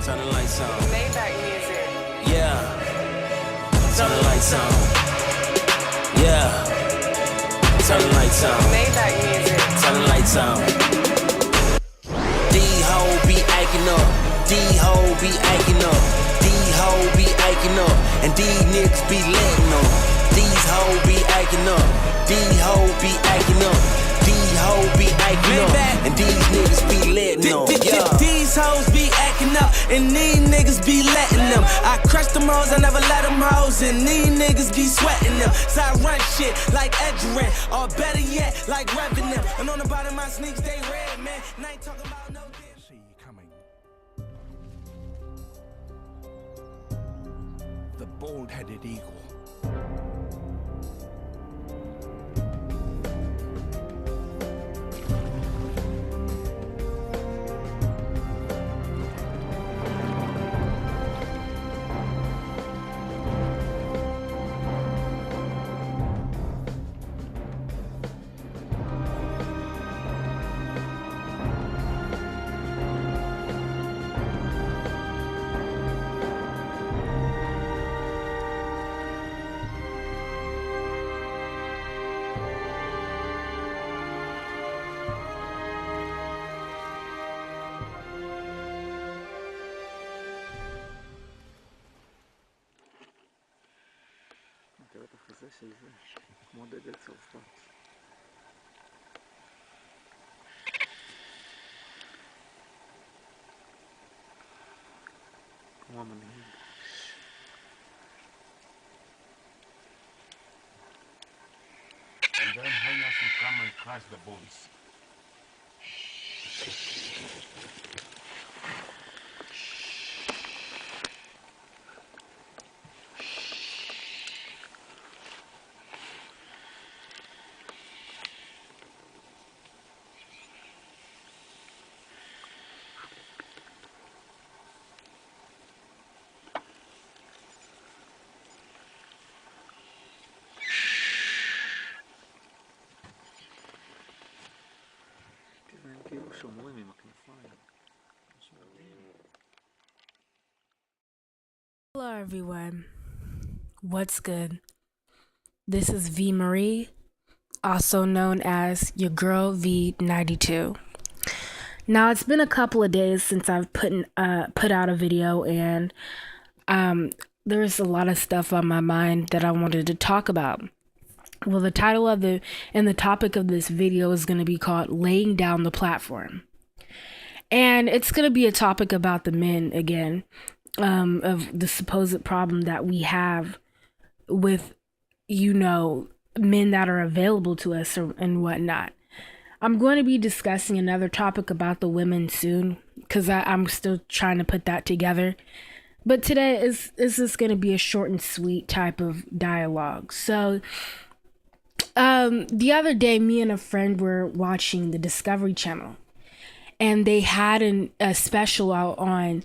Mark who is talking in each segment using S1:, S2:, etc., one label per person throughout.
S1: Turn the lights on.
S2: Maybach music.
S1: Yeah. Turn the lights on. Yeah. Turn the lights on.
S2: Maybach music.
S1: Turn the lights on. D-ho be acting up. D-ho be acting up. D-ho be acting up. And these niggas be letting up. These hoes be acting up. D-ho be acting up. D-ho be acting up. And these niggas be letting up. Yeah.
S3: These hoes be acting up. And these niggas be letting them. I crush them hoes, I never let them hoes. And these niggas be sweating them. So I run shit like Edgerrin. Or better yet, like Revenant. And on the bottom of my sneaks, they red, man. And I ain't talking about no damn.
S4: See you coming. The bald-headed eagle.
S5: אתה חזה של זה, כמו דגל צרפת. כמו המנהיג.
S4: And then hyenas will come and crush the bones.
S5: הם כאילו שומרים עם הכנפיים.
S6: Hello everyone, what's good? This is V Marie, also known as your girl V92. Now it's been a couple of days since I've put out a video, and there's a lot of stuff on my mind that I wanted to talk about. Well, the title of the topic of this video is going to be called Laying Down the Platform. And it's going to be a topic about the men again, of the supposed problem that we have with, men that are available to us and whatnot. I'm going to be discussing another topic about the women soon, because I'm still trying to put that together. But today is just going to be a short and sweet type of dialogue. So the other day, me and a friend were watching the Discovery Channel, and they had a special out on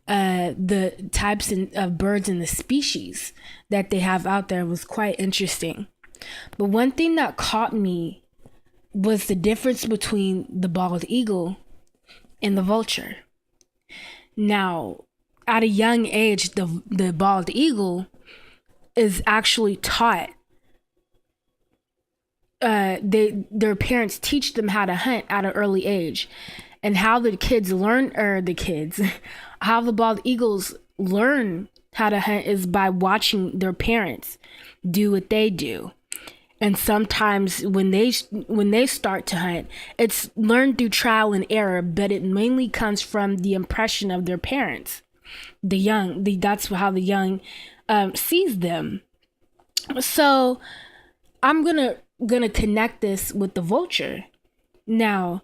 S6: the types of birds and the species that they have out there. It was quite interesting. But one thing that caught me was the difference between the bald eagle and the vulture. Now, at a young age, the bald eagle is actually taught. Their parents teach them how to hunt at an early age, and how the kids learn, how the bald eagles learn how to hunt is by watching their parents do what they do. And sometimes when they start to hunt, it's learned through trial and error, but it mainly comes from the impression of their parents. That's how the young sees them. So I'm gonna connect this with the vulture. Now,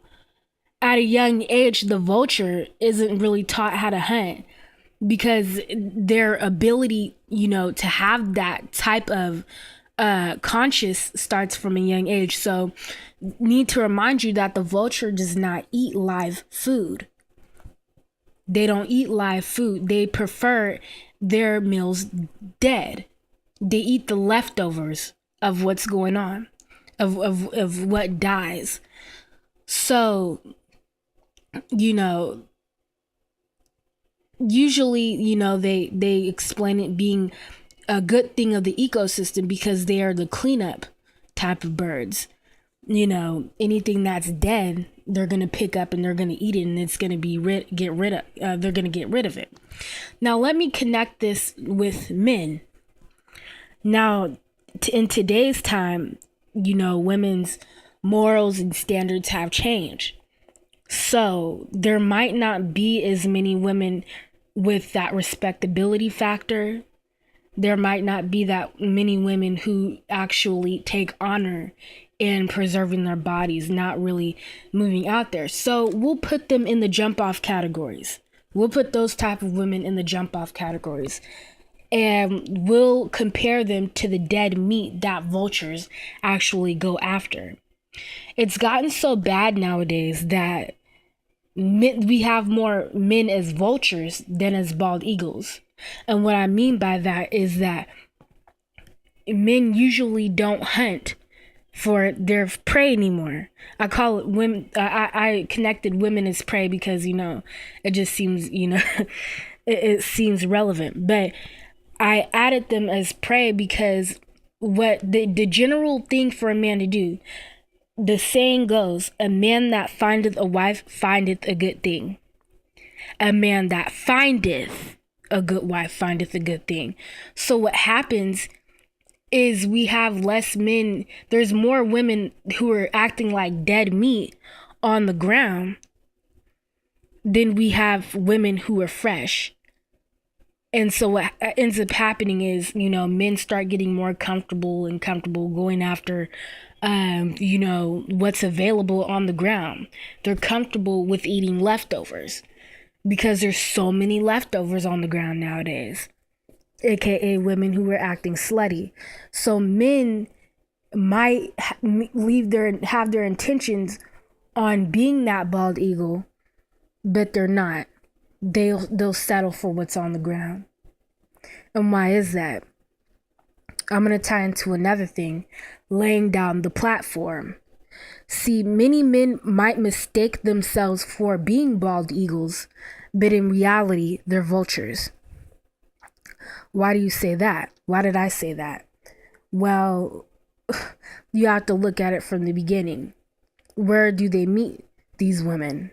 S6: at a young age, the vulture isn't really taught how to hunt, because their ability, to have that type of conscious starts from a young age. So need to remind you that the vulture does not eat live food. They don't eat live food. They prefer their meals dead. They eat the leftovers of what's going on, of what dies. So, usually, they explain it being a good thing of the ecosystem because they are the cleanup type of birds. Anything that's dead, they're gonna pick up and they're gonna eat it, and it's gonna be they're gonna get rid of it. Now let me connect this with men. Now, in today's time, women's morals and standards have changed. So there might not be as many women with that respectability factor. There might not be that many women who actually take honor in preserving their bodies, not really moving out there. So we'll put them in the jump off categories. We'll put those type of women in the jump off categories. And we'll compare them to the dead meat that vultures actually go after. It's gotten so bad nowadays that we have more men as vultures than as bald eagles. And what I mean by that is that men usually don't hunt for their prey anymore. I call it women. I connected women as prey because, it just seems, it seems relevant. But I added them as prey because what the general thing for a man to do, the saying goes, a man that findeth a wife findeth a good thing. A man that findeth a good wife findeth a good thing. So what happens is we have less men. There's more women who are acting like dead meat on the ground than we have women who are fresh. And so what ends up happening is, men start getting more comfortable going after, what's available on the ground. They're comfortable with eating leftovers because there's so many leftovers on the ground nowadays, aka women who are acting slutty. So men might have their intentions on being that bald eagle, but they're not. They'll settle for what's on the ground. And why is that? I'm going to tie into another thing, laying down the platform. See, many men might mistake themselves for being bald eagles, but in reality, they're vultures. Why do you say that? Why did I say that? Well, you have to look at it from the beginning. Where do they meet these women?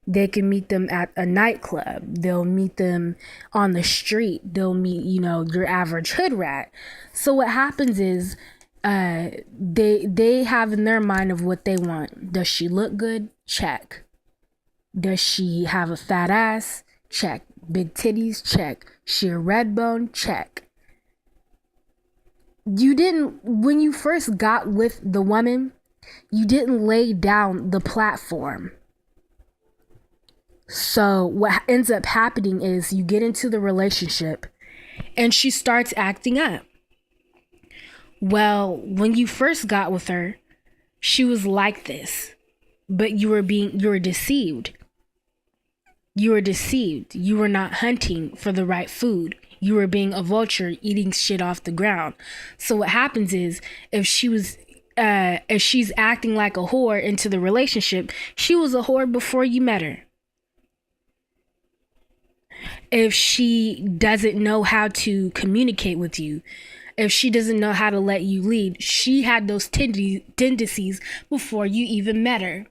S6: They can meet them at a nightclub. They'll meet them on the street. They'll meet, your average hood rat. So what happens is they have in their mind of what they want. Does she look good? Check. Does she have a fat ass? Check. Big titties? Check. She a red bone? Check. When you first got with the woman, you didn't lay down the platform. So what ends up happening is you get into the relationship and she starts acting up. Well, when you first got with her, she was like this, but you were deceived. You were deceived. You were not hunting for the right food. You were being a vulture eating shit off the ground. So what happens is if she's acting like a whore into the relationship, she was a whore before you met her. If she doesn't know how to communicate with you, if she doesn't know how to let you lead, she had those tendencies before you even met her.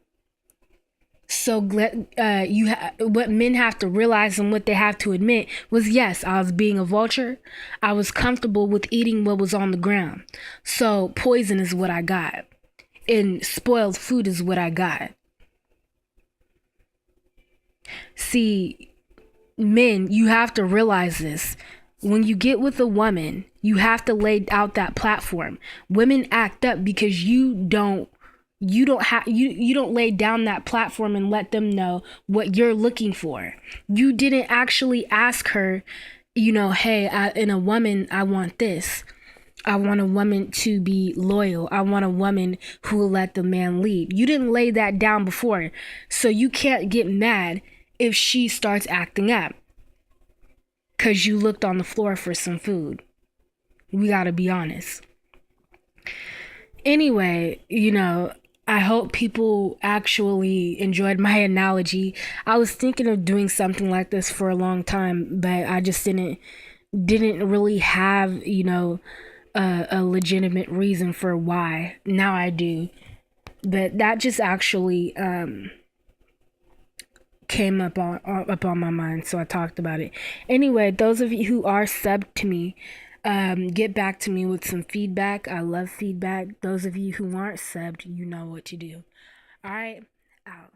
S6: So what men have to realize and what they have to admit was, yes, I was being a vulture. I was comfortable with eating what was on the ground. So poison is what I got, and spoiled food is what I got. See, men, you have to realize this. When you get with a woman, you have to lay out that platform. Women act up because you don't lay down that platform and let them know what you're looking for. You didn't actually ask her, hey, in a woman, I want this. I want a woman to be loyal. I want a woman who will let the man lead. You didn't lay that down before. So you can't get mad if she starts acting up because you looked on the floor for some food. We gotta be honest. Anyway, I hope people actually enjoyed my analogy. I was thinking of doing something like this for a long time, but I just didn't really have, a legitimate reason for why. Now I do. But that just actually came up on my mind, so I talked about it. Anyway, those of you who are subbed to me, get back to me with some feedback. I love feedback. Those of you who aren't subbed, you know what to do. All right, out.